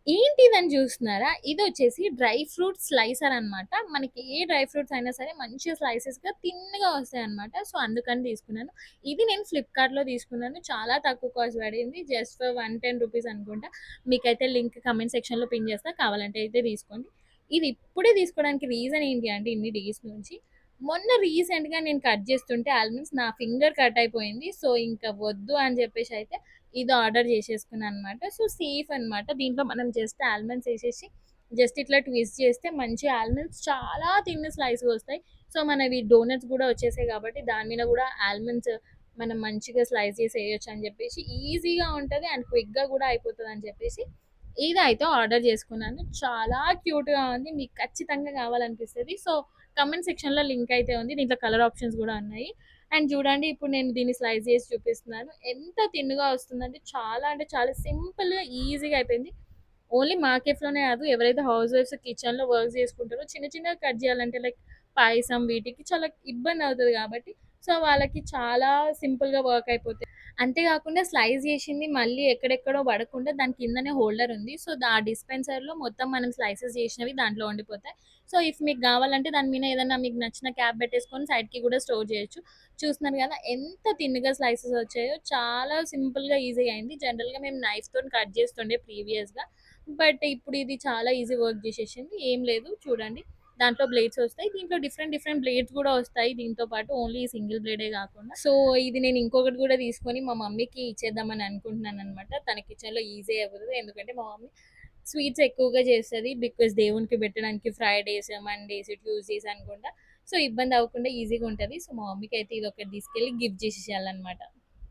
ఏంటిదని చూస్తున్నారా? ఇదొచ్చేసి dry fruit slicer అనమాట. మనకి ఏ డ్రై ఫ్రూట్స్ అయినా సరే మంచిగా స్లైసెస్‌గా థిన్‌గా వస్తాయన్నమాట. సో, అందుకని తీసుకున్నాను. ఇది నేను ఫ్లిప్‌కార్ట్‌లో తీసుకున్నాను. చాలా తక్కువ కాస్ట్ పడింది. జస్ట్ ఫర్ 110 రూపీస్ అనుకుంటా. మీకైతే లింక్ కామెంట్ సెక్షన్‌లో పిన్ చేస్తా. కావాలంటే అయితే తీసుకోండి. ఇది ఇప్పుడే తీసుకోవడానికి రీజన్ ఏంటి అంటే ఇన్ని డేస్ నుంచి మొన్న రీసెంట్‌గా నేను కట్ చేస్తుంటే ఆల్మండ్స్ నా ఫింగర్ కట్ అయిపోయింది. సో, ఇంక వద్దు అని చెప్పేసి అయితే ఇది ఆర్డర్ చేసేసుకున్నాననమాట. సో, సేఫ్ అనమాట. దీంట్లో మనం జస్ట్ ఆల్మండ్స్ ఏసేసి, జస్ట్ ఇట్లా ట్విస్ట్ చేస్తే మంచి ఆల్మండ్స్ చాలా థిన్ స్లైస్‌గొస్తాయి. సో, మనవి డోనట్స్ గూడా వచ్చేసాయి కాబట్టి, దాని మీద గూడా ఆల్మండ్స్ మనం మంచిగా స్లైస్ చేసి ఎయొచ్చు అని చెప్పేసి, ఈజీగా ఉంటది అండ్ క్విక్‌గా గూడా అయిపోతదని చెప్పేసి, ఇదైతే ఆర్డర్ చేసుకున్నాను. చాలా క్యూట్‌గా ఉంది. మీకు ఖచ్చితంగా కావాలనిపిస్తది. సో, కామెంట్ సెక్షన్‌లో లింక్ అయితే ఉంది. దీంట్లో కలర్ ఆప్షన్స్ గూడా ఉన్నాయి. అండ్ చూడండి ఇప్పుడు నేను దీన్ని స్లైస్ చేసి చూపిస్తున్నాను. ఎంత థిన్‌గా వస్తుందంటే చాలా అంటే చాలా సింపుల్‌గా, ఈజీగా అయిపోయింది. ఓన్లీ మా కేఫ్‌లోనే కాదు ఎవరైతే హౌస్ వైఫ్స్ కిచెన్‌లో వర్క్ చేసుకుంటారో చిన్న చిన్నగా కట్ చేయాలంటే లైక్ పాయసం వీటికి చాలా ఇబ్బంది అవుతది కాబట్టి సో, వాళ్ళకి చాలా సింపుల్‌గా వర్క్ అయిపోతది. అంతే కాకుండా స్లైస్ చేసింది మళ్ళీ ఎక్కడెక్కడో పడకుండా దాని కిందనే హోల్డర్ ఉంది. సో, ఆ డిస్పెన్సర్‌లో మొత్తం మనం స్లైసెస్ చేసినవి దాంట్లో ఉండిపోతాయి. సో, ఇఫ్ మీకు గావాలంటే దాని మీద ఏదన్నా మీకు నచ్చిన క్యాప్ పెట్టేసుకొని సైడ్‌కి గూడా స్టోర్ జేయొచ్చు. చూస్తున్నారు గదా! ఎంత థిన్‌గా స్లైసెస్ వచ్చాయో చాలా సింపుల్‌గా, ఈజీగా అయింది. జనరల్‌గా మేము నైఫ్‌తోని కట్ చేస్తుండే ప్రీవియస్‌గా. బట్ ఇప్పుడు ఇది చాలా ఈజీ వర్క్ జేసేసింది. ఏం లేదు చూడండి. దాంట్లో బ్లేడ్స్ ఒస్తాయి. దీంట్లో డిఫరెంట్ డిఫరెంట్ బ్లేడ్స్ గూడా ఒస్తాయి దీంతో పాటు. ఓన్లీ సింగిల్ బ్లేడే గాకుండా. సో, ఇది నేను ఇంకొకటి గూడా తీసుకొని మా మమ్మీకి ఇచ్చేద్దామని అనుకుంటున్నాననమాట. తన కిచెన్‌లో ఈజీ అయిపోతది. ఎందుకంటే మా మమ్మీ స్వీట్స్ ఎక్కువగా చేస్తది. బికాజ్ దేవునికి పెట్టడానికి ఫ్రైడేస్, మండేస్, ట్యూస్‌డేస్ అనుకుంటా. సో, ఇబ్బంది అవ్వకుండా ఈజీగా ఉంటది. సో, మా మమ్మీకైతే ఇదొకటి తీసుకెళ్ళి గిఫ్ట్ చేసేసేయాలనమాట.